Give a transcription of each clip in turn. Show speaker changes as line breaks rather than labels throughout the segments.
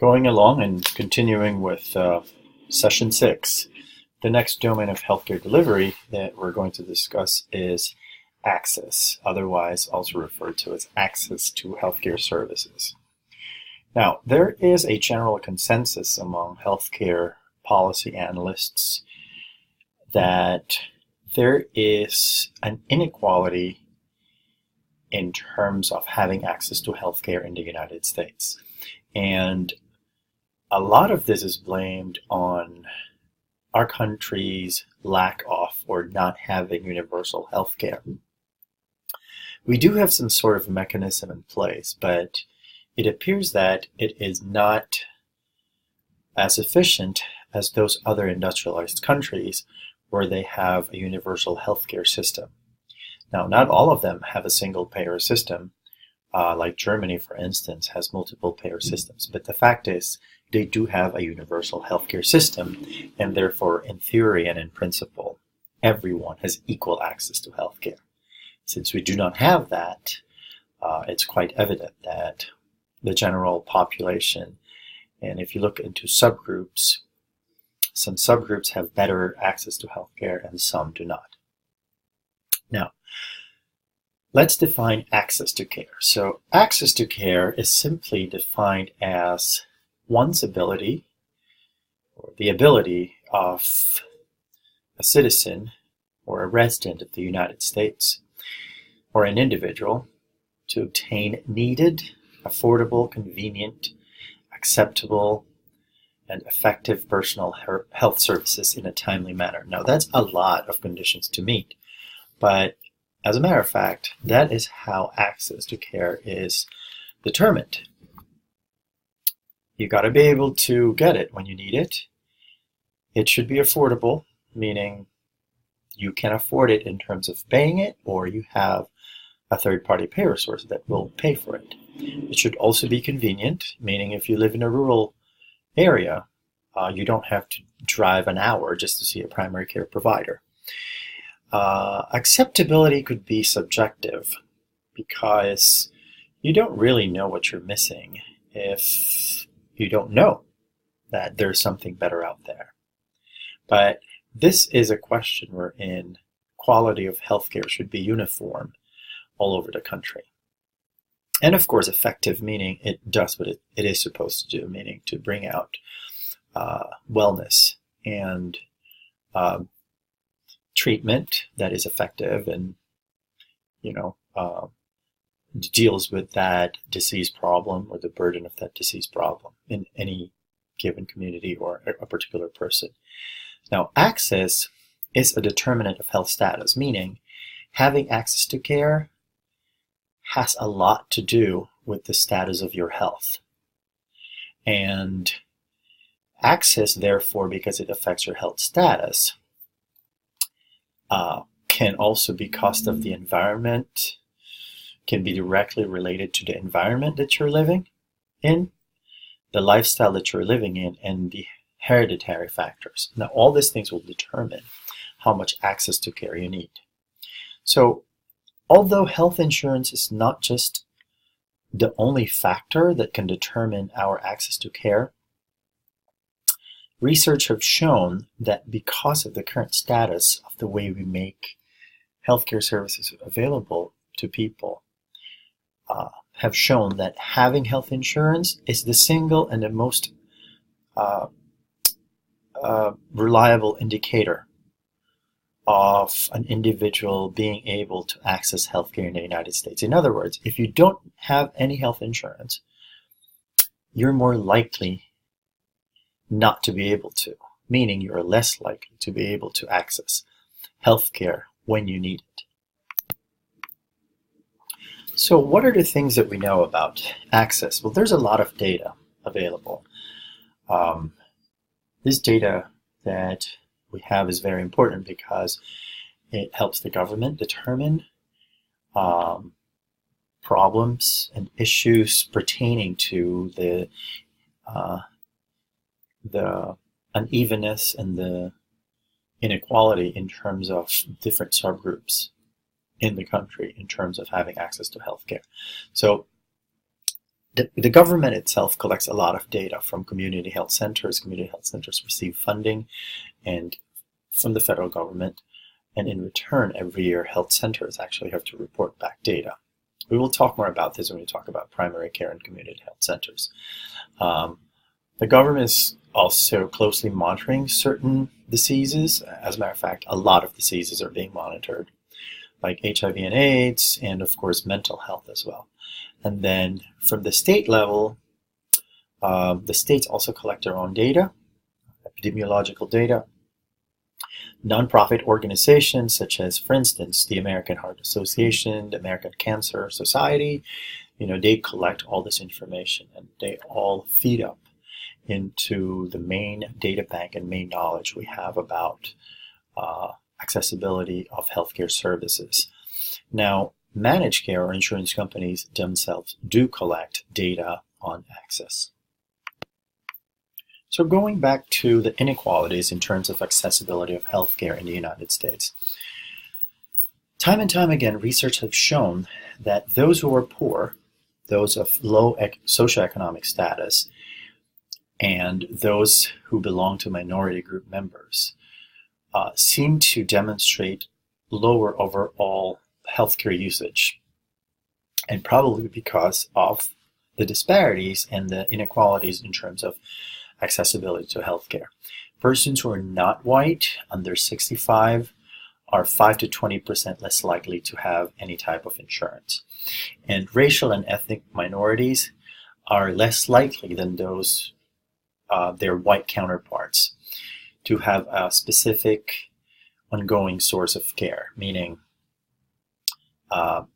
Going along and continuing with session 6, the next domain of healthcare delivery that we're going to discuss is access, otherwise also referred to as access to healthcare services. Now, there is a general consensus among healthcare policy analysts that there is an inequality in terms of having access to healthcare in the United States. And a lot of this is blamed on our country's lack of or not having universal healthcare. We do have some sort of mechanism in place, but it appears that it is not as efficient as those other industrialized countries where they have a universal healthcare system. Now, not all of them have a single payer system, like Germany, for instance, has multiple payer systems. But the fact is, they do have a universal healthcare system, and therefore, in theory and in principle, everyone has equal access to healthcare. Since we do not have that, it's quite evident that the general population, and if you look into subgroups, some subgroups have better access to healthcare and some do not. Now, let's define access to care. So access to care is simply defined as one's ability, or the ability of a citizen or a resident of the United States or an individual to obtain needed, affordable, convenient, acceptable, and effective personal health services in a timely manner. Now, that's a lot of conditions to meet, but as a matter of fact, that is how access to care is determined. You got to be able to get it when you need it. It should be affordable, meaning you can afford it in terms of paying it, or you have a third-party payer source that will pay for it. It should also be convenient, meaning if you live in a rural area, you don't have to drive an hour just to see a primary care provider. Acceptability could be subjective because you don't really know what you're missing if you don't know that there's something better out there. But this is a question wherein quality of healthcare should be uniform all over the country. And of course, effective, meaning it does what it is supposed to do, meaning to bring out wellness and treatment that is effective and, deals with that disease problem or the burden of that disease problem in any given community or a particular person. Now, access is a determinant of health status, meaning having access to care has a lot to do with the status of your health. And access, therefore, because it affects your health status, can also be cost of the environment, can be directly related to the environment that you're living in, the lifestyle that you're living in, and the hereditary factors. Now, all these things will determine how much access to care you need. So, although health insurance is not just the only factor that can determine our access to care, research have shown that because of the current status of the way we make healthcare services available to people, have shown that having health insurance is the single and the most reliable indicator of an individual being able to access healthcare in the United States. In other words, if you don't have any health insurance, you're more likely not to be able to, meaning you're less likely to be able to access healthcare when you need it. So what are the things that we know about access? Well, there's a lot of data available. This data that we have is very important because it helps the government determine problems and issues pertaining to the unevenness and the inequality in terms of different subgroups in the country in terms of having access to healthcare. So the government itself collects a lot of data from community health centers. Community health centers receive funding and from the federal government, and in return, every year, health centers actually have to report back data. We will talk more about this when we talk about primary care and community health centers. The government is also closely monitoring certain diseases. As a matter of fact, a lot of diseases are being monitored, like HIV and AIDS, and of course, mental health as well. And then from the state level, the states also collect their own data, epidemiological data. Nonprofit organizations such as, for instance, the American Heart Association, the American Cancer Society, they collect all this information and they all feed up into the main data bank and main knowledge we have about accessibility of healthcare services. Now, managed care or insurance companies themselves do collect data on access. So going back to the inequalities in terms of accessibility of healthcare in the United States, time and time again, research has shown that those who are poor, those of low socioeconomic status, and those who belong to minority group members seem to demonstrate lower overall healthcare usage, and probably because of the disparities and the inequalities in terms of accessibility to healthcare. Persons who are not white, under 65, are 5 to 20% less likely to have any type of insurance. And racial and ethnic minorities are less likely than those their white counterparts to have a specific ongoing source of care, meaning the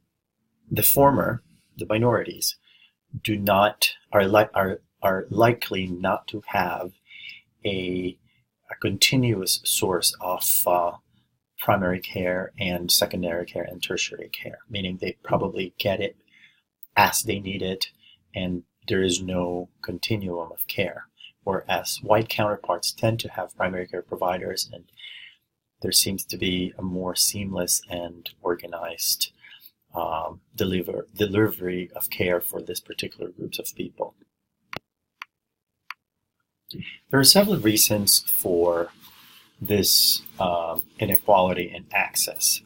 minorities are likely not to have a continuous source of primary care and secondary care and tertiary care, meaning they probably get it as they need it and there is no continuum of care. Whereas white counterparts tend to have primary care providers, and there seems to be a more seamless and organized delivery of care for this particular groups of people. There are several reasons for this inequality in access.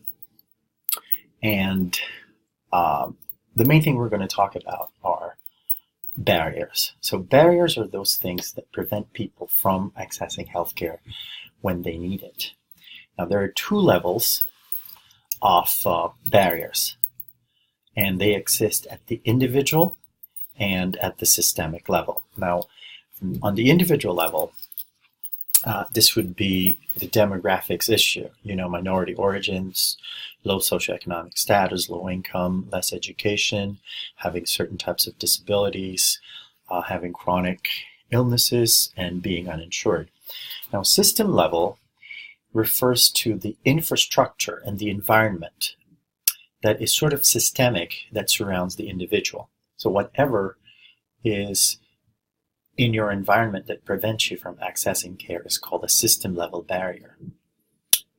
And the main thing we're going to talk about are barriers. So barriers are those things that prevent people from accessing healthcare when they need it. Now, there are two levels of barriers, and they exist at the individual and at the systemic level. Now, on the individual level, this would be the demographics issue, minority origins, low socioeconomic status, low income, less education, having certain types of disabilities, having chronic illnesses, and being uninsured. Now, system level refers to the infrastructure and the environment that is sort of systemic that surrounds the individual. So whatever is in your environment that prevents you from accessing care is called a system level barrier.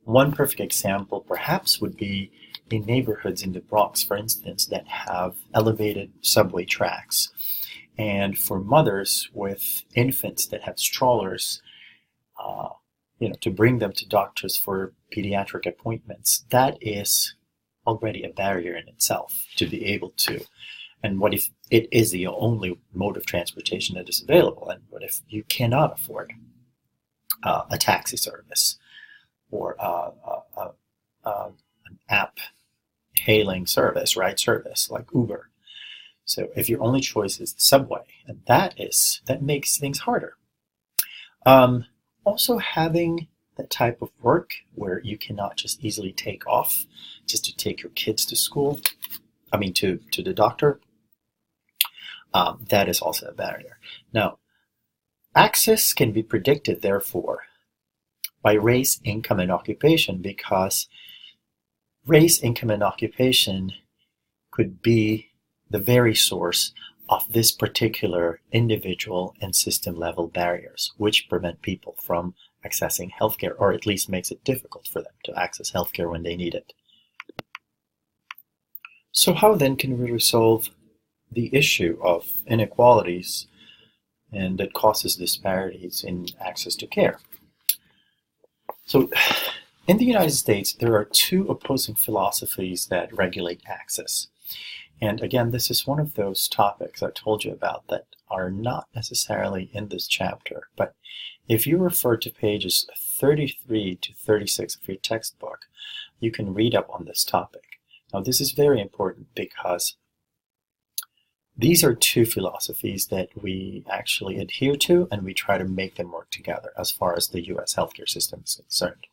One perfect example perhaps would be in neighborhoods in the Bronx, for instance, that have elevated subway tracks. And for mothers with infants that have strollers, to bring them to doctors for pediatric appointments, that is already a barrier in itself to be able to. And what if it is the only mode of transportation that is available? And what if you cannot afford a taxi service or an app hailing service, ride service like Uber? So if your only choice is the subway, and that makes things harder. Also, having that type of work where you cannot just easily take off just to take your kids to school, to the doctor, that is also a barrier. Now, access can be predicted, therefore, by race, income, and occupation, because race, income, and occupation could be the very source of this particular individual and system level barriers, which prevent people from accessing healthcare, or at least makes it difficult for them to access healthcare when they need it. So how then can we resolve the issue of inequalities and that causes disparities in access to care. So in the United States, there are two opposing philosophies that regulate access. And again, this is one of those topics I told you about that are not necessarily in this chapter. But if you refer to pages 33 to 36 of your textbook, you can read up on this topic. Now, this is very important because these are two philosophies that we actually adhere to, and we try to make them work together as far as the U.S. healthcare system is concerned.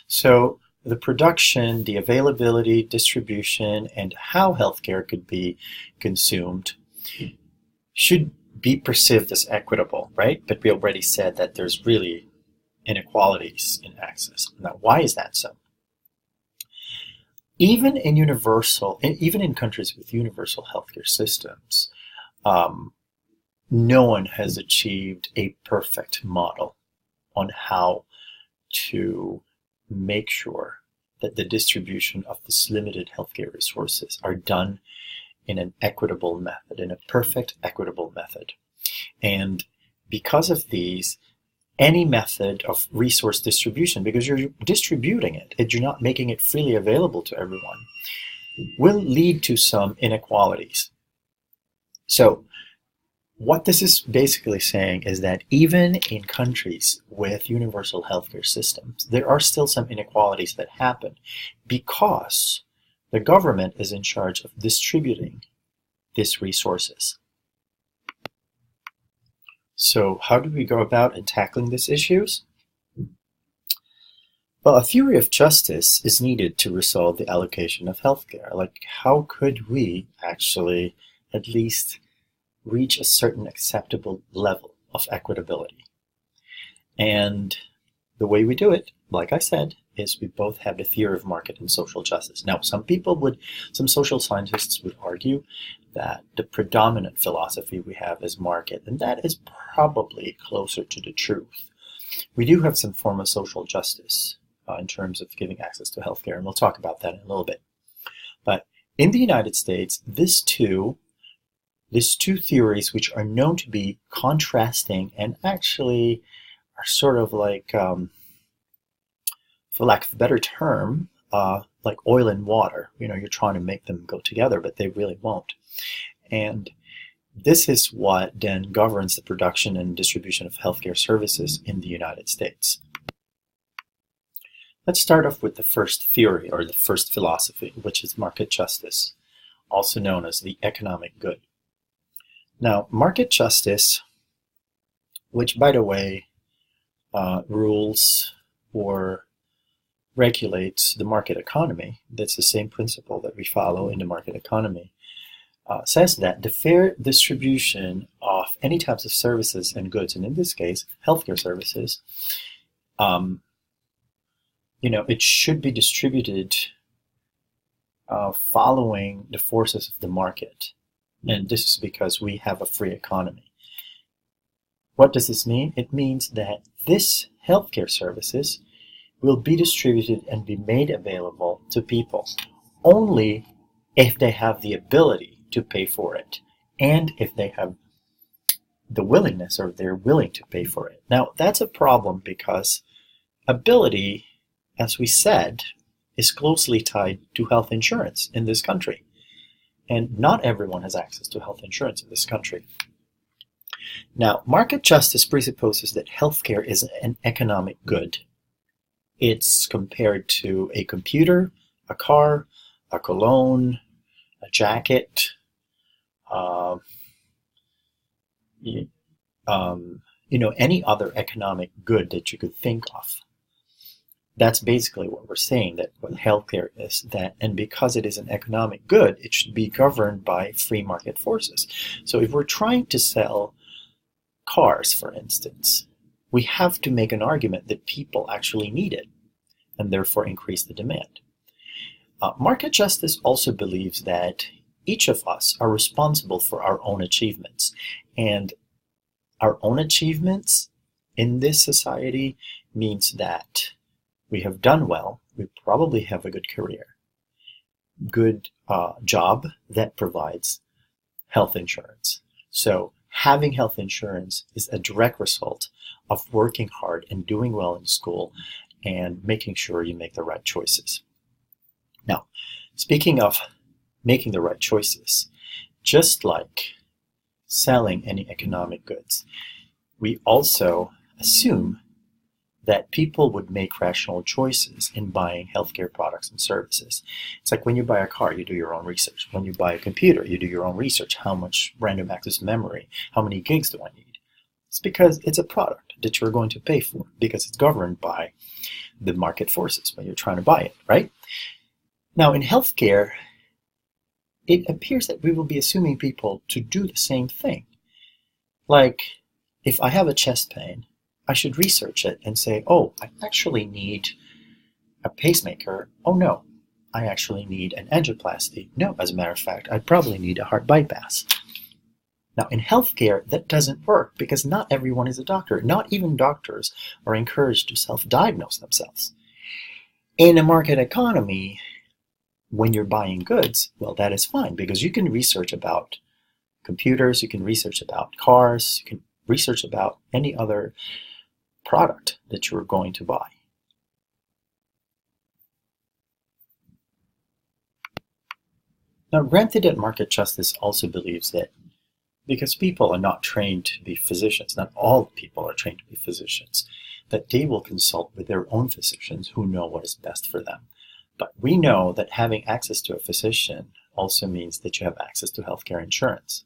So the production, the availability, distribution, and how healthcare could be consumed should be perceived as equitable, right? But we already said that there's really inequalities in access. Now, why is that so? Even in countries with universal healthcare systems, no one has achieved a perfect model on how to make sure that the distribution of this limited healthcare resources are done in an equitable method, in a perfect equitable method. And because of these, any method of resource distribution, because you're distributing it, and you're not making it freely available to everyone, will lead to some inequalities. So what this is basically saying is that even in countries with universal healthcare systems, there are still some inequalities that happen because the government is in charge of distributing these resources. So how do we go about in tackling these issues? Well, a theory of justice is needed to resolve the allocation of healthcare. Like, how could we actually at least reach a certain acceptable level of equitability? And the way we do it, like I said, is we both have the theory of market and social justice. Now, some social scientists would argue that the predominant philosophy we have is market, and that is probably closer to the truth. We do have some form of social justice in terms of giving access to healthcare, and we'll talk about that in a little bit. But in the United States, these two theories, which are known to be contrasting and actually are sort of like, for lack of a better term, like oil and water. You're trying to make them go together, but they really won't. And this is what then governs the production and distribution of healthcare services in the United States. Let's start off with the first theory, or the first philosophy, which is market justice, also known as the economic good. Now, market justice, which, by the way, rules or regulates the market economy, that's the same principle that we follow in the market economy, says that the fair distribution of any types of services and goods, and in this case, healthcare services, it should be distributed following the forces of the market. And this is because we have a free economy. What does this mean? It means that this healthcare services will be distributed and be made available to people only if they have the ability to pay for it, and if they have the willingness, or they're willing to pay for it. Now, that's a problem because ability, as we said, is closely tied to health insurance in this country. And not everyone has access to health insurance in this country. Now, market justice presupposes that healthcare is an economic good. It's compared to a computer, a car, a cologne, a jacket, any other economic good that you could think of. That's basically what we're saying, that what healthcare is, and because it is an economic good, it should be governed by free market forces. So if we're trying to sell cars, for instance, we have to make an argument that people actually need it, and therefore increase the demand. Market justice also believes that each of us are responsible for our own achievements, and our own achievements in this society means that we have done well, we probably have a good career, good job that provides health insurance. So having health insurance is a direct result of working hard and doing well in school and making sure you make the right choices. Now, speaking of making the right choices, just like selling any economic goods, we also assume that people would make rational choices in buying healthcare products and services. It's like when you buy a car, you do your own research. When you buy a computer, you do your own research. How much random access memory? How many gigs do I need? It's because it's a product that you're going to pay for, because it's governed by the market forces when you're trying to buy it, right? Now, in healthcare, it appears that we will be assuming people to do the same thing. Like, if I have a chest pain, I should research it and say, oh, I actually need a pacemaker. Oh no, I actually need an angioplasty. No, as a matter of fact, I probably need a heart bypass. Now in healthcare, that doesn't work because not everyone is a doctor. Not even doctors are encouraged to self-diagnose themselves. In a market economy, when you're buying goods, well, that is fine because you can research about computers, you can research about cars, you can research about any other product that you're going to buy. Now, granted that market justice also believes that because people are not trained to be physicians, not all people are trained to be physicians, that they will consult with their own physicians who know what is best for them. But we know that having access to a physician also means that you have access to healthcare insurance.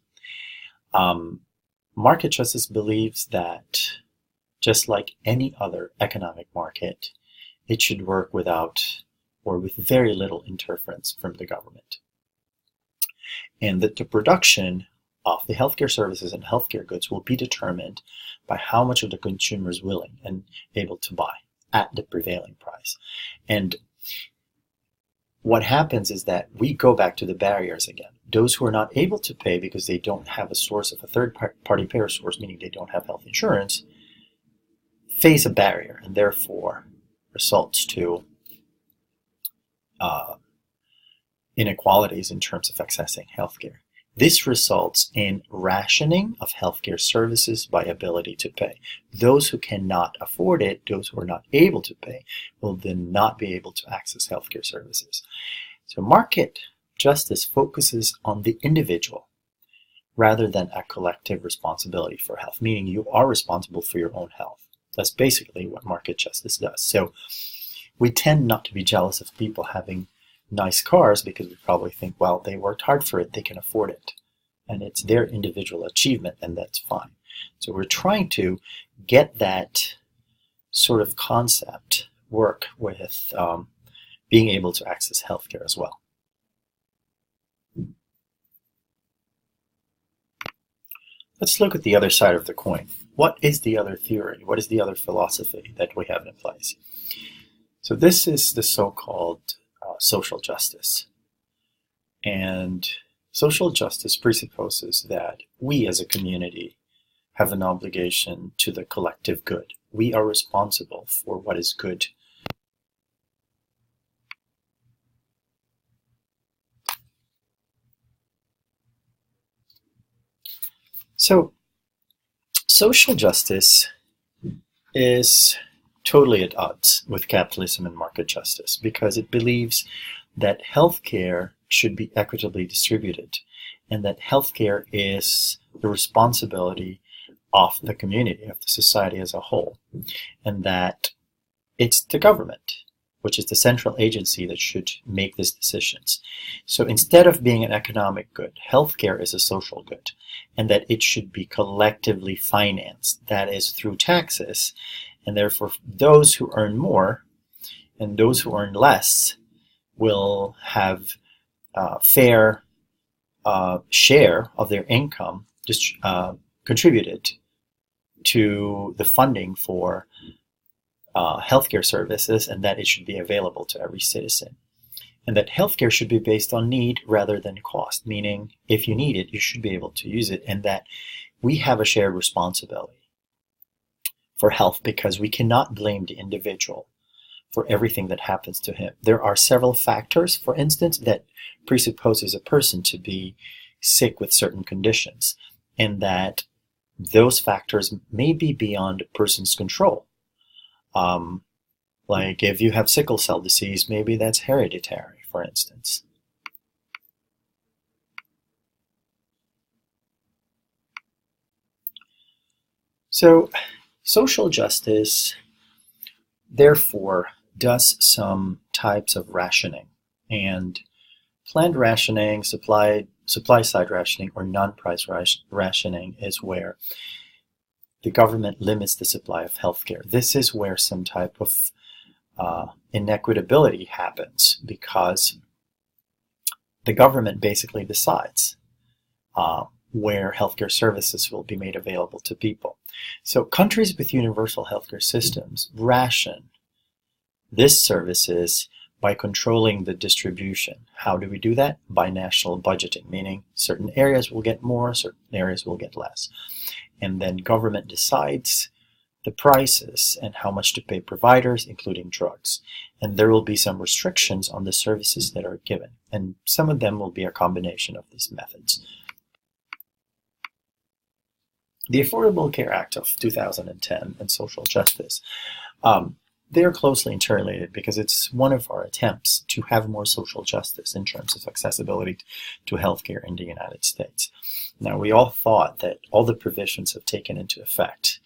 Market justice believes that just like any other economic market, it should work without or with very little interference from the government. And that the production of the healthcare services and healthcare goods will be determined by how much of the consumer is willing and able to buy at the prevailing price. And what happens is that we go back to the barriers again. Those who are not able to pay because they don't have a source of a third-party payer source, meaning they don't have health insurance, face a barrier and therefore results to inequalities in terms of accessing healthcare. This results in rationing of healthcare services by ability to pay. Those who cannot afford it, those who are not able to pay, will then not be able to access healthcare services. So market justice focuses on the individual rather than a collective responsibility for health, meaning you are responsible for your own health. That's basically what market justice does. So we tend not to be jealous of people having nice cars because we probably think, well, they worked hard for it, they can afford it. And it's their individual achievement, and that's fine. So we're trying to get that sort of concept work with being able to access healthcare as well. Let's look at the other side of the coin. What is the other theory? What is the other philosophy that we have in place? So this is the so-called social justice. And social justice presupposes that we as a community have an obligation to the collective good. We are responsible for what is good. So social justice is totally at odds with capitalism and market justice because it believes that healthcare should be equitably distributed and that healthcare is the responsibility of the community, of the society as a whole, and that it's the government, which is the central agency that should make these decisions. So instead of being an economic good, healthcare is a social good, and that it should be collectively financed, that is through taxes. And therefore, those who earn more and those who earn less will have a fair share of their income contributed to the funding for healthcare services, and that it should be available to every citizen. And that healthcare should be based on need rather than cost, meaning if you need it, you should be able to use it, and that we have a shared responsibility for health because we cannot blame the individual for everything that happens to him. There are several factors, for instance, that presupposes a person to be sick with certain conditions, and that those factors may be beyond a person's control. Like if you have sickle cell disease, maybe that's hereditary, for instance. So social justice, therefore, does some types of rationing. And planned rationing, supply side rationing, or non-price rationing is where the government limits the supply of healthcare. This is where some type of inequitability happens, because the government basically decides where healthcare services will be made available to people. So countries with universal healthcare systems ration this services by controlling the distribution. How do we do that? By national budgeting, meaning certain areas will get more, certain areas will get less. And then government decides the prices and how much to pay providers, including drugs. And there will be some restrictions on the services that are given. And some of them will be a combination of these methods. The Affordable Care Act of 2010 and social justice, they're closely interrelated because it's one of our attempts to have more social justice in terms of accessibility to healthcare in the United States. Now, we all thought that all the provisions have taken into effect,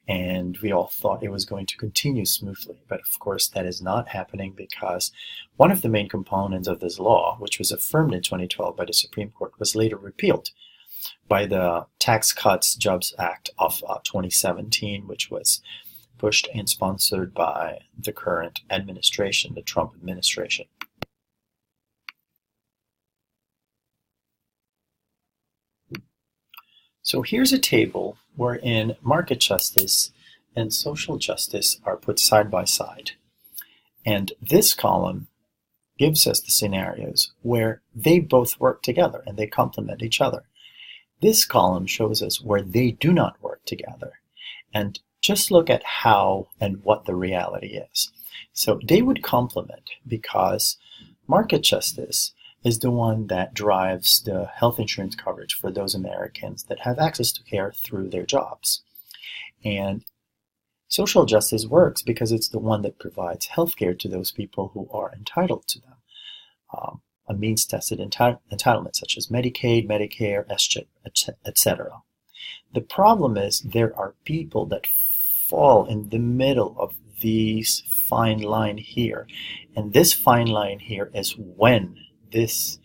and we all thought it was going to continue smoothly. But of course, that is not happening, because one of the main components of this law, which was affirmed in 2012 by the Supreme Court, was later repealed by the Tax Cuts Jobs Act of 2017, which was pushed and sponsored by the current administration, the Trump administration. So here's a table wherein market justice and social justice are put side by side. And this column gives us the scenarios where they both work together and they complement each other. This column shows us where they do not work together. And just look at how and what the reality is. So they would complement, because market justice is the one that drives the health insurance coverage for those Americans that have access to care through their jobs. And social justice works because it's the one that provides health care to those people who are entitled to them. A means-tested entitlement such as Medicaid, Medicare, etc. The problem is there are people that fall in the middle of these fine line here. And this fine line here is when these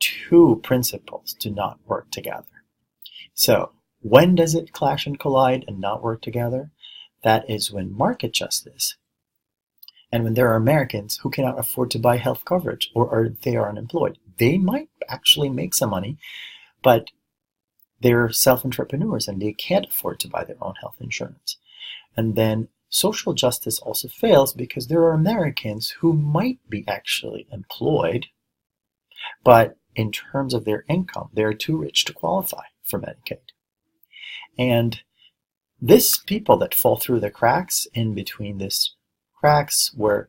two principles do not work together. So when does it clash and collide and not work together? That is when market justice, and when there are Americans who cannot afford to buy health coverage, or they are unemployed. They might actually make some money, but they're self-entrepreneurs and they can't afford to buy their own health insurance. And then social justice also fails because there are Americans who might be actually employed, but in terms of their income, they're too rich to qualify for Medicaid. And these people that fall through the cracks, in between this cracks where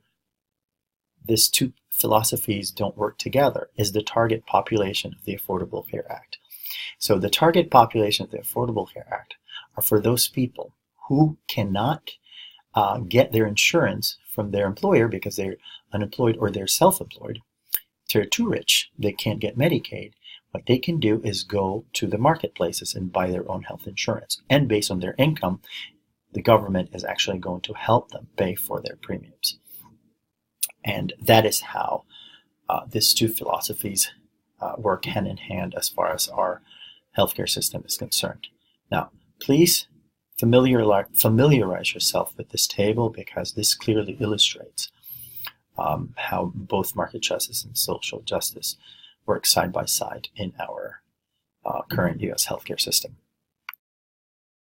these two philosophies don't work together, is the target population of the Affordable Care Act. So the target population of the Affordable Care Act are for those people who cannot get their insurance from their employer because they're unemployed or they're self-employed. They're too rich. They can't get Medicaid. What they can do is go to the marketplaces and buy their own health insurance. And based on their income, the government is actually going to help them pay for their premiums. And that is how these two philosophies work hand in hand as far as our healthcare system is concerned. Now, please familiarize yourself with this table, because this clearly illustrates how both market justice and social justice work side by side in our current U.S. healthcare system.